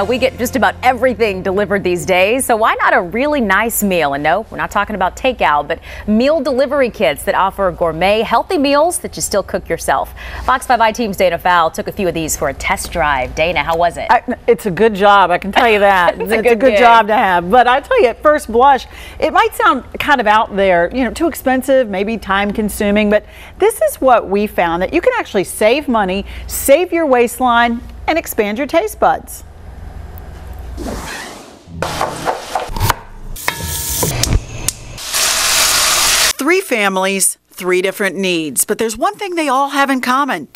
We get just about everything delivered these days, so why not a really nice meal? And no, we're not talking about takeout, but meal delivery kits that offer gourmet, healthy meals that you still cook yourself. Fox 5 I-Team's Dana Fowle took a few of these for a test drive. Dana, how was it? It's a good job, I can tell you that. It's a good job to have. But I tell you, at first blush, it might sound kind of out there, too expensive, maybe time consuming, but this is what we found, that you can actually save money, save your waistline, and expand your taste buds. Three families, three different needs, but there's one thing they all have in common.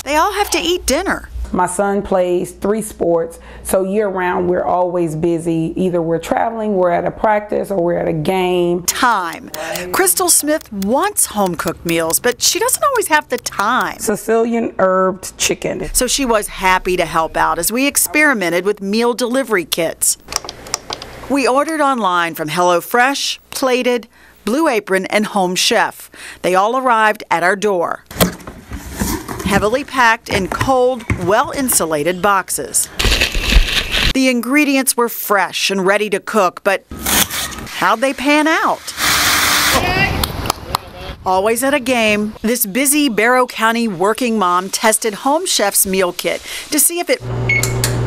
They all have to eat dinner. My son plays 3 sports, so year-round we're always busy. Either we're traveling, we're at a practice, or we're at a game. Time. Krystal Smith wants home-cooked meals, but she doesn't always have the time. Sicilian herbed chicken. So she was happy to help out as we experimented with meal delivery kits. We ordered online from HelloFresh, Plated, Blue Apron, and Home Chef. They all arrived at our door, heavily packed in cold, well-insulated boxes. The ingredients were fresh and ready to cook, but how'd they pan out? Always at a game, this busy Barrow County working mom tested Home Chef's meal kit to see if it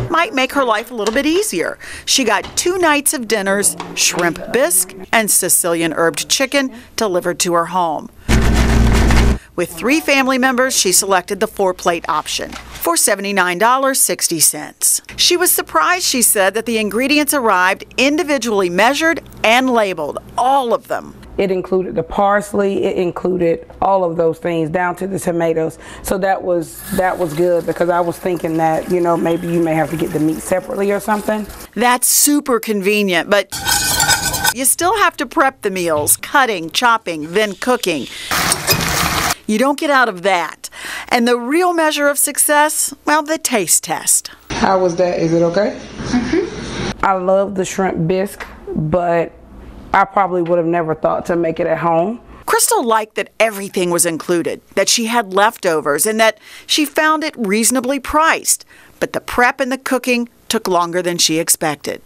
might make her life a little bit easier. She got 2 nights of dinners, shrimp bisque, and Sicilian herbed chicken delivered to her home. With 3 family members, she selected the 4-plate option for $79.60. She was surprised, she said, that the ingredients arrived individually measured and labeled, all of them. It included the parsley, it included all of those things down to the tomatoes. So that was good, because I was thinking that, maybe you may have to get the meat separately or something. That's super convenient, but you still have to prep the meals, cutting, chopping, then cooking. You don't get out of that. And the real measure of success, well, the taste test. How was that? Is it okay? I love the shrimp bisque, but I probably would have never thought to make it at home. Krystal liked that everything was included, that she had leftovers, and that she found it reasonably priced. But the prep and the cooking took longer than she expected.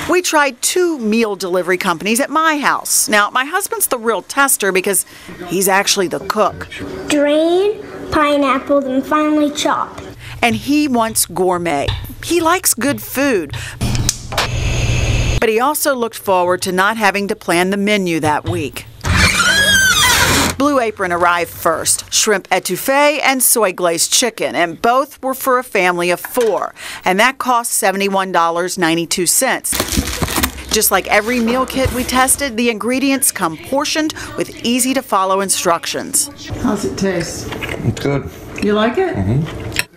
We tried 2 meal delivery companies at my house. Now, my husband's the real tester because he's actually the cook. Drain, pineapple, then finally chop. And he wants gourmet. He likes good food. But he also looked forward to not having to plan the menu that week. Blue Apron arrived first, shrimp etouffee and soy glazed chicken, and both were for a family of 4, and that cost $71.92. Just like every meal kit we tested, the ingredients come portioned with easy-to-follow instructions. How's it taste? It's good. You like it?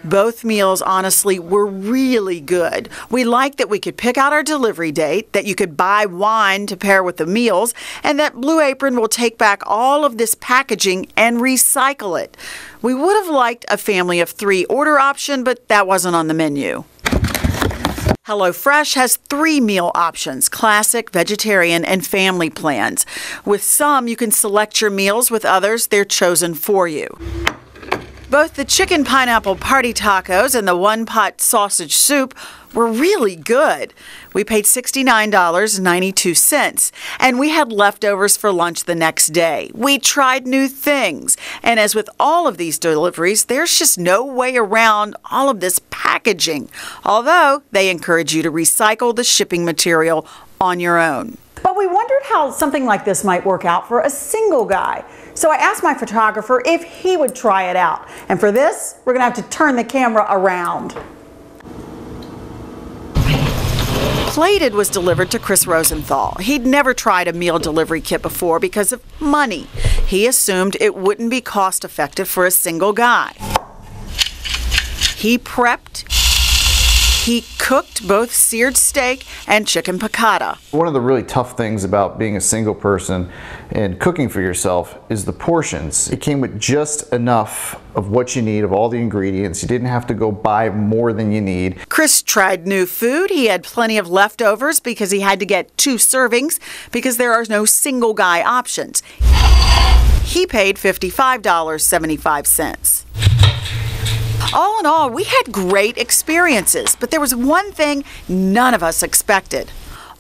Both meals, honestly, were really good. We liked that we could pick out our delivery date, that you could buy wine to pair with the meals, and that Blue Apron will take back all of this packaging and recycle it. We would have liked a family of 3 order option, but that wasn't on the menu. HelloFresh has 3 meal options: classic, vegetarian, and family plans. With some, you can select your meals. With others, they're chosen for you. Both the chicken pineapple party tacos and the one-pot sausage soup were really good. We paid $69.92, and we had leftovers for lunch the next day. We tried new things, and as with all of these deliveries, there's just no way around all of this packaging, although they encourage you to recycle the shipping material on your own. But we wondered how something like this might work out for a single guy. So I asked my photographer if he would try it out. And for this, we're gonna have to turn the camera around. Plated was delivered to Chris Rosenthal. He'd never tried a meal delivery kit before because of money. He assumed it wouldn't be cost effective for a single guy. He prepped. He cooked both seared steak and chicken piccata. One of the really tough things about being a single person and cooking for yourself is the portions. It came with just enough of what you need, of all the ingredients. You didn't have to go buy more than you need. Chris tried new food. He had plenty of leftovers because he had to get 2 servings because there are no single guy options. He paid $55.75. All in all, we had great experiences, but there was one thing none of us expected.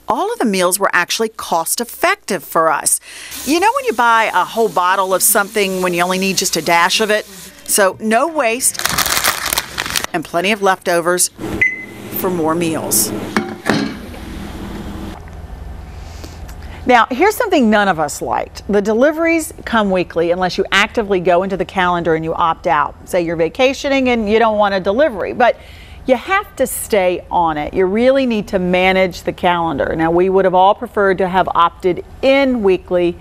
All of the meals were actually cost-effective for us. You know when you buy a whole bottle of something when you only need just a dash of it? So no waste and plenty of leftovers for more meals. Now, here's something none of us liked. The deliveries come weekly unless you actively go into the calendar and you opt out. Say you're vacationing and you don't want a delivery, but you have to stay on it. You really need to manage the calendar. Now, we would have all preferred to have opted in weekly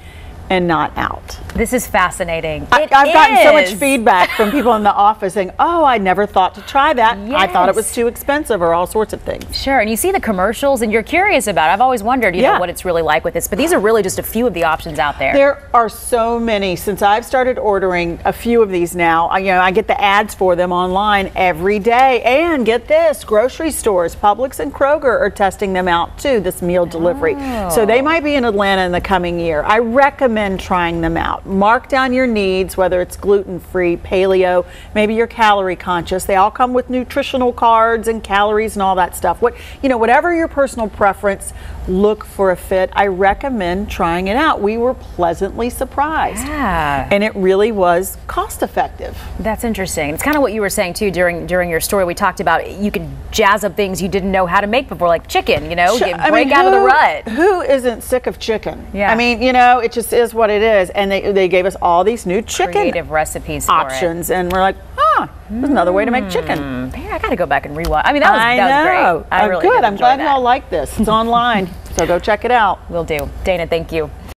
and not out. This is fascinating. I've gotten so much feedback from people in the office saying, oh, I never thought to try that. I thought it was too expensive, or all sorts of things. Sure, and you see the commercials and you're curious about it. I've always wondered, you know, what it's really like with this, but these are really just a few of the options out there. There are so many. Since I've started ordering a few of these now, I get the ads for them online every day. And get this, grocery stores, Publix and Kroger are testing them out too, this meal delivery. So they might be in Atlanta in the coming year. I recommend trying them out. Mark down your needs, whether it's gluten-free, paleo, maybe you're calorie conscious. They all come with nutritional cards and calories and all that stuff. Whatever your personal preference, look for a fit. I recommend trying it out. We were pleasantly surprised. Yeah. And it really was cost effective. That's interesting. It's kind of what you were saying too during your story. We talked about you can jazz up things you didn't know how to make before, like chicken, break out of the rut. Who isn't sick of chicken? Yeah. It just is what it is. And they gave us all these new chicken creative recipes options, and we're like, there's another way to make chicken. I got to go back and rewatch. I mean, that was great. I really good. did I'm glad enjoy y'all like this. It's online, so go check it out. Will do. Dana, thank you.